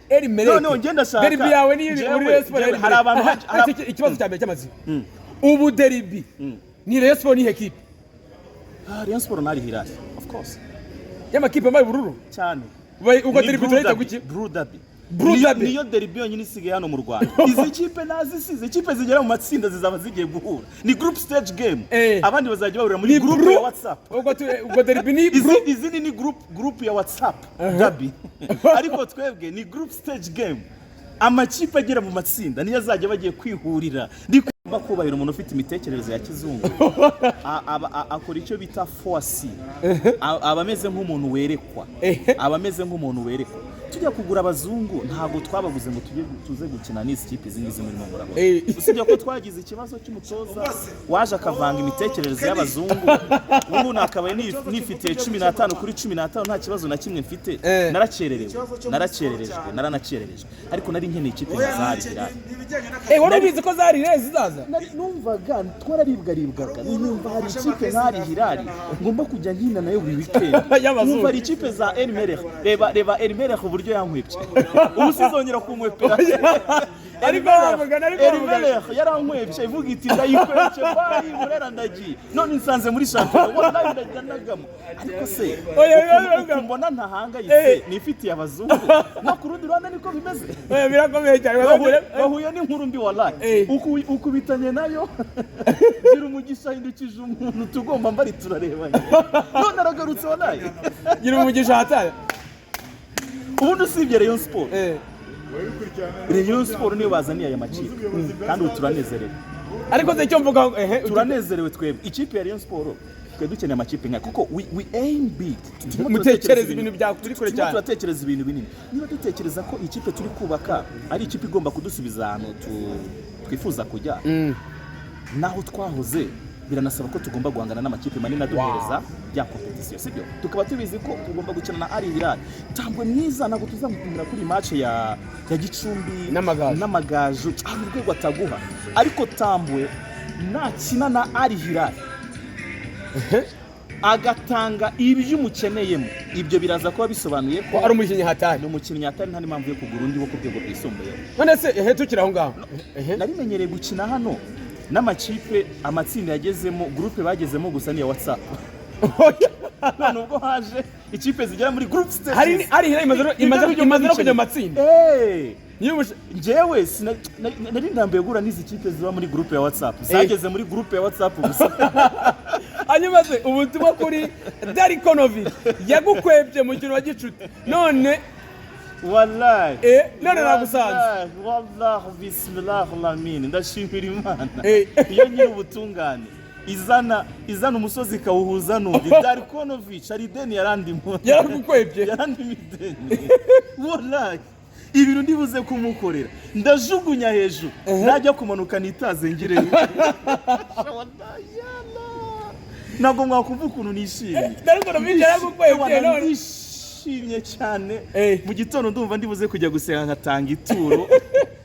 Eri Mereke no ngenda shaka derby yawe ni uri Rayon Sport hari abantu ikibazo cyambere cyamazi ubu derby ni Rayon Sport ni equipe Rayon Sport nari Hilal of course y'amakipe ambaye bururu cyane uko derby turahita guki Brudabi niyo derby yonyine isigaye hano mu Rwanda izi kipe nazisize kipe zigera mu matsinda zizaba zigiye guhura ni group stage game abandi bazajya bahurira muri group ya WhatsApp ubwo derby ni izi ni group ya WhatsApp derby ariko twebwe ni group stage game amakipe agera mu matsinda niyo azajya bagiye kwihurira ndikubaka kubahira umuntu ufite imitekerereze ya kizungu akora icyo bita 4C abameze nk'umuntu werekwa tujya kugura abazungu ntabwo twabaguze ngo tuze gukina n'isi kipe zingize muri murabo usibye ko twagize ikibazo cy'umutoza waje akavanga imitekerereze y'abazungu ubu nakabaye nifitiye 15 kuri 15 nta kibazo na kimwe mfite naranacererejwe ariko nari nkeneye ikipe zari wari ubizi ko zari zizaza numvaga twararibwaga numva hari ikipe zari Hilal ngomba kujya nkina nayo buri weekend numva hari ikipe za El Merreikh reba El Merreikh uburyo yankwebye ubu sizongera kunkwepera ariko bavugana El Merreikh yarankwebye ivuga iti ndayikwebye bayi murera ndagiye none nsanze muri champion wallahi ndaganagamo ariko se mbona ntahangayitse nifitiye abazungu no ku rundi ruhande niko bimeze birakomeye cyane bahuye n'inkuru mbi wallahi ukubitanye nayo gira umugisha hindukije umuntu tugomba mbari turarebanye none aragarutse wallahi gira umugisha hataya ubundi usibye Rayon Sport Rayon Sport niyo bazaniye aya makipe kandi turanezerewe ariko se cyo mvuga turanezerewe twebwe ikipe ya Rayon Sport twe dukeneye amakipe nka kuko we aim big mutekereza ibintu bya turi kure cyane turatekereza ibintu binini niba dutekereza ko ikipe turi kubaka ari ikipe igomba kudusubiza ahantu twifuza kujya naho twahoze biranasaba ko tugomba guhangana n'amakipe manini aduhereza bya competition sibyo tukaba tubizi ko tugomba gukina na Al Hilal tambwe mwiza nako tuzamupimira kuri match ya Gicumbi n'amagaju urwego ataguha ariko tambwe nakina na Al Hilal agatanga ibyo umukeneyemo ibyo biraza kuba bisobanuye ko ari umukinnyi hatari nta n'impamvu yo kugura undi wo ku rwego rwisumbuyeho none se tukira aho ngaho narimenyereye gukina hano n'amakipe amatsinda yagezemo groupe bagezemo gusa ni ya WhatsApp none ubwo haje ikipe zigera muri group stage ari imaze no kujya amatsinda njyewe nari ndambaye gura n'izi kipe ziba muri groupe ya WhatsApp zageze muri groupe ya WhatsApp gusa hanyuma se ubutumwa kuri Darikonovic yagukwebye mu kintu wa gicuti none wallahi none nagusanze wallahi bismillahirrahmanirrahim ndashimira Imana iyo nyiri ubutungane izana umusozi kawuhuza n'undi Darikonovic arideni yarandimo yaragukwebye yarandimideni wallahi ibintu ndibuze kumukorera ndajugunya hejuru najya kumanuka nitaze ngire ntabwo mwakumva ukuntu nishimye Darikonovic yaragukwebye none nishimye cyane mu gitondo ndumva ndibuze kujya gusenga nkatanga ituro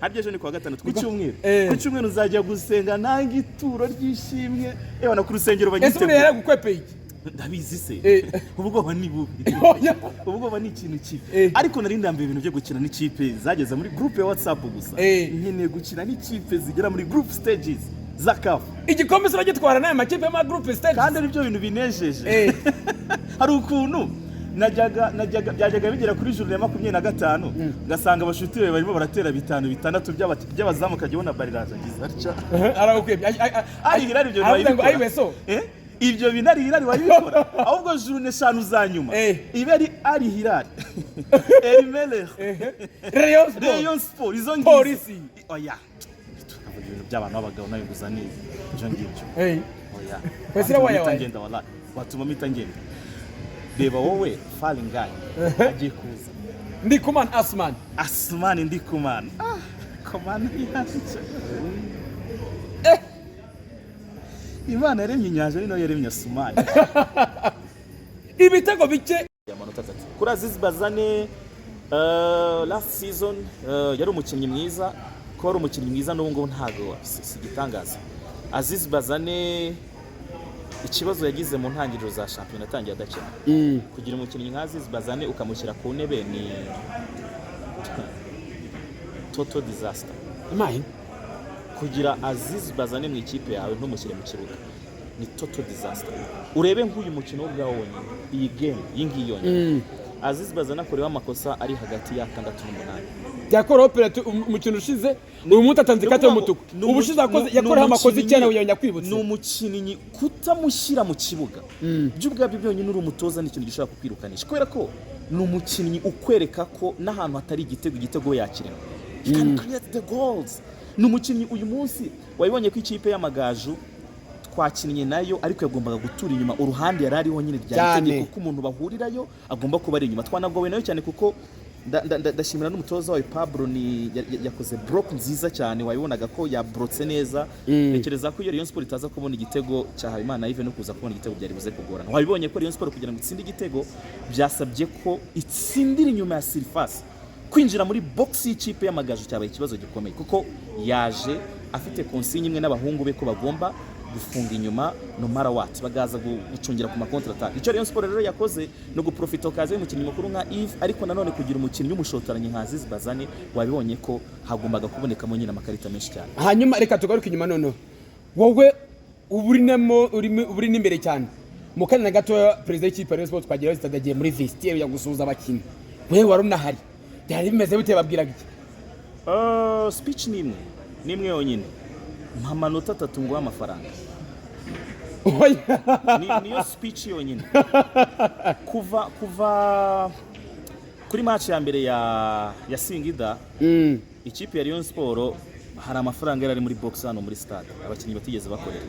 harya ejo ni kwa gatanu ku cyumweru uzajya gusenga nanga ituro ryishimye na ku rusengero banyiteguye ese yaragukwepeye ndabizi se ubwoba ni bubi ubwoba ni ikintu kibi ariko nari ndambiye ibintu byo gukina n'ikipe zageze muri groupe ya WhatsApp gusa nkeneye gukina n'ikipe zigera muri group stages za CAF igikombe se bagitwara nayo makipe y'ama group stages kandi ari byo bintu binejeje hari ukuntu byajyaga bigera kuri juru ya 25 ngasanga abashuti be barimo baratera 5-6 by'abazamu kajyona bariraza ngize atya aragukwebye ari Hilal ibyo bayibikora ibyo binari Hilal wabikora ahubwo juru ne 5 za nyuma ibe ari Al Hilal El Merreikh Rayon Sport izo polisi oya ibintu by'abantu b'abagabo nayo guzaniye byo ngibyo oya kwesira waya ngenda wallahi watuma mitangenda reba wowe Falingani agiye kuza Ndikumana Asman Ndikumana komana yaje Imana yaremye inyanja ni nayo yaremye Asumani ibitego bike amanota 3 kuri Aziz Bazane last season yari umukinnyi mwiza ko ari umukinnyi mwiza n'ubwo ntago sigitangaza Aziz Bazane ikibazo yagize mu ntangiriro za shampiyona atangiye adakina kugira umukinnyi nka Aziz Bazane ukamushyira ku ntebe total disaster. Amaye. Kugira Aziz Bazane mu ikipe yawe ntumushyire mu kibuga ni total disaster. Urebe nk'uyu mukino ubwawo wonyine, iyi game yingiyi yonyine. Aziz Bazane akorewe amakosa ari hagati ya 6 n'8. Yakora penalty umukino ushize, uyu munsi atanze ikata y'umutuku. Ubushize yakorewe amakosa icyana uyonya kwibutsa. Ni umukinnyi kutamushyira mu kibuga. By'ubwabyo byonyine uri umutoza n'ikintu gishobora kukwirukanisha. Kubera ko ni umukinnyi ukwereka ko n'ahantu hatari igitego yakirana. He can create the goals. Ni umukinnyi uyu munsi wabibonye ko ikipe y'Amagaju twakinnye nayo ariko yagombaga gutura inyuma uruhande yari ariho nyine ryari kuko umuntu bahurirayo agomba kuba ari inyuma. Twanagowe nayo cyane kuko ndashimira n'umutoza wayo Pablo ni yakoze block nziza cyane, wabibonaga ko yabrotse neza. Ntekereza ko iyo Rayon Sport itaza kubona igitego cya Habimana Yves no kuza kubona igitego byari buze kugorana. Wabibonye ko Rayon Sport kugira ngo itsinde igitego byasabye ko itsindira inyuma ya surface. Kwinjira muri box y'ikipe y'Amagaju cyabaye ikibazo gikomeye kuko yaje afite consigne imwe n'abahungu be ko bagomba gufunga inyuma no mara what bagaza gucungira ku makontra attack. Icyo Rayon Sport rero yakoze no guprofita okaze y'umukinnyi mukuru nka Yves, ariko nanone kugira umukinnyi w'umushotoranye nka Aziz Bazane wabibonye ko hagombaga kubonekamo nyine amakarita menshi cyane. Hanyuma reka tugaruke inyuma noneho, wowe uburinemo uri n'imbere cyane mu kanya gato president y'ikipe Rayon Sport twagira zitagagiye muri vestiaire ya gusuhuza abakinnyi, wewe wari unahari byari bimeze bite? Babwiraga iki? Speech nimwe yonyine, mpa amanota 3 ngo amafaranga. Niyo speech yonyine. Kuva kuri match ya mbere ya Singida, ikipe ya Rayon Sport hari amafaranga yari muri box hano muri stade abakinnyi batigeze bakorera.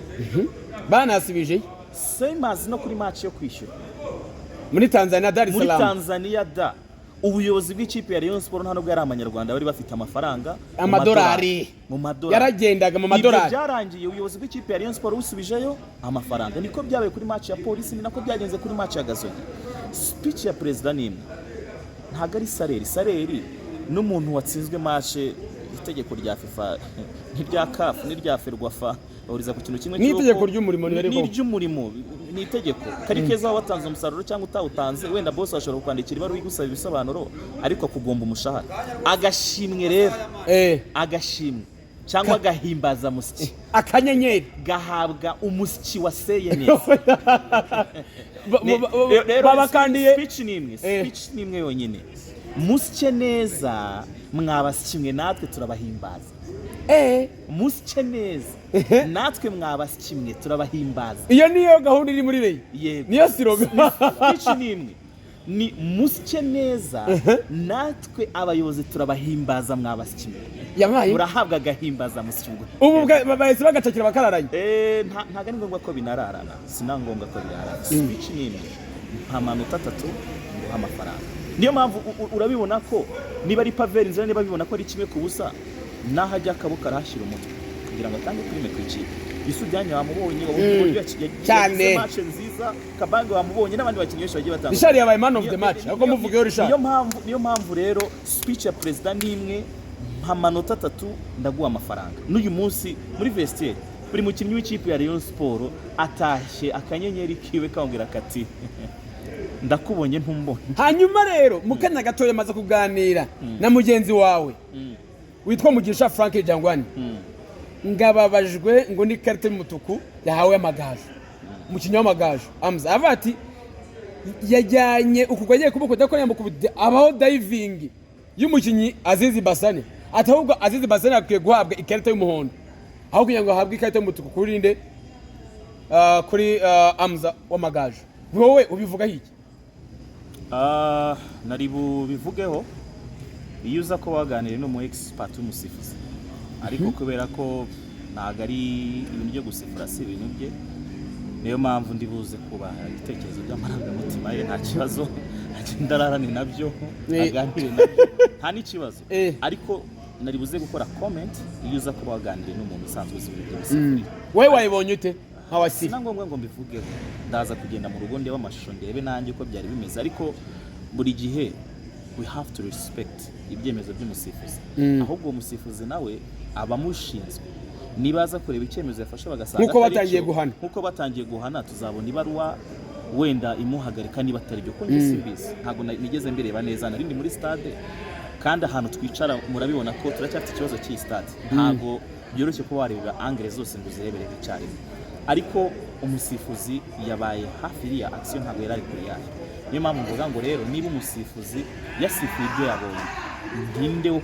Banasibije same as no kuri match yo kwishyura muri Tanzania, Dar es Salaam. Muri Tanzania ubuyobozi bw'ikipe ya Rayon Sport ntabwo yari amanyarwanda bari bafite amafaranga amadolari mu madolari yaragendaga mu madolari. Byarangiye ubuyobozi bw'ikipe ya Rayon Sport busubijeyo amafaranga. Niko byabaye kuri match ya Polisi, ni nako byagenze kuri match ya Gasogi. Speech ya president nimwe, ntabwo ari saleri n'umuntu watsinzwe match. Itegeko rya FIFA n'irya CAF n'irya Ferwafa bahuriza ku kintu kimwe n'itegeko ry'umurimo n'iry'umurimo ni itegeko. Kari keza watanze umusaruro cyangwa utawutanze, wenda boss ashobora kwandikira ibaruwa igusaba ibisobanuro ariko kugomba umushahara. Agashimwe rero agashimwe cyangwa agahimbaza musiki, akanyenyeri gahabwa umusiki waseye neza. Babakandiye speech nimwe yonyine, musike neza mwabashyimwe natwe turabahimbaza. Musike neza natwe mwabashyimwe turabahimbaza. Iyo niyo gahunda iri muri Rayon. Niyo siroga. Speech nimwe ni musike neza natwe abayobozi turabahimbaza mwabashyimwe. Yamaye murahabwa agahimbaza mushyimwe. Ubu bahise bagacakira bakararanye. Ntago ari ngombwa ko binararana, sinangombwa ko birarana. Speech nimwe nta manota 3 ngo amafaranga. Niyo mpamvu urabibona ko niba ari Pavel Nzira, niba bibona ko ari kimwe ku busa, nahajya akabuka arashyira umutwe kugira ngo atange prime ku ikipe. Isudanye wamubonye uburyo cyane match nziza, Kabange wamubonye n'abandi bakinnyi benshi bagiye batanga. Richard yabaye man of the match ahubwo muvugeyo Richard. Niyo mpamvu rero speech ya president nimwe, mpa amanota 3 ndaguha amafaranga. N'uyu munsi muri vestiaire buri mukinnyi w'ikipe ya Rayon Sport atashye akanyenyeri kiwe kongera kati ndakubonye ntumbonye. Hanyuma rero mukanya gatoya maze kuganira na mugenzi wawe witwa Mugisha Frank Jangwani, ngababajwe ngo ni carte y'umutuku yahawe Amagaju, umukinnyi w'Amagaju Amza avati yajyanye ukugwagiye kuboko dako yamukubita abaho diving y'umukinnyi Aziz Bazane. Atahubwo Aziz Bazane akwiye guhabwa ikarita y'umuhondo aho kugira ngo ahabwe ikarita y'umutuku kuri nde kuri Amza w'Amagaju. Wowe ubivuga hiki? Nari bubivugeho iyo uza ko waganiriye no mu expert w'umusifuzi, ariko kubera ko ntago ari ibintu byo gusifura, si ibintu bye, niyo mpamvu ndibuze kuba ibitekerezo by'amarangamutima ye nta kibazo, ndararane nabyo aganire nabyo nta n'ikibazo. Ariko nari buze gukora comment iyo uza ko waganiriye n'umuntu usanzwe uzi ibintu by'umusifuri. Wewe wayibonye ute? Hawasi nangombwa ngo mbivugeho, ndaza kugenda mu rugo ndeba amashusho ndebe nanjye uko byari bimeze, ariko buri gihe we have to respect ibyemezo by'umusifuzi. Ahubwo uwo musifuzi nawe abamushinzwe nibaza kureba icyemezo yafashe bagasanga nkuko batangiye guhana tuzabona ibaruwa wenda imuhagarika niba atari byo. Ko njye simbizi, ntago nigeze mbireba neza, narindi muri stade kandi ahantu twicara murabibona ko turacyafite ikibazo cy'iyi stade ntago byoroshye ko wareba angere zose ngo uzirebere icyarimwe ariko umusifuzi yabaye hafi iriya action ntabwo yari ari kuri yayo niyo mpamvu mvuga ngo rero niba umusifuzi yasifuye ibyo yabonye ndinde wo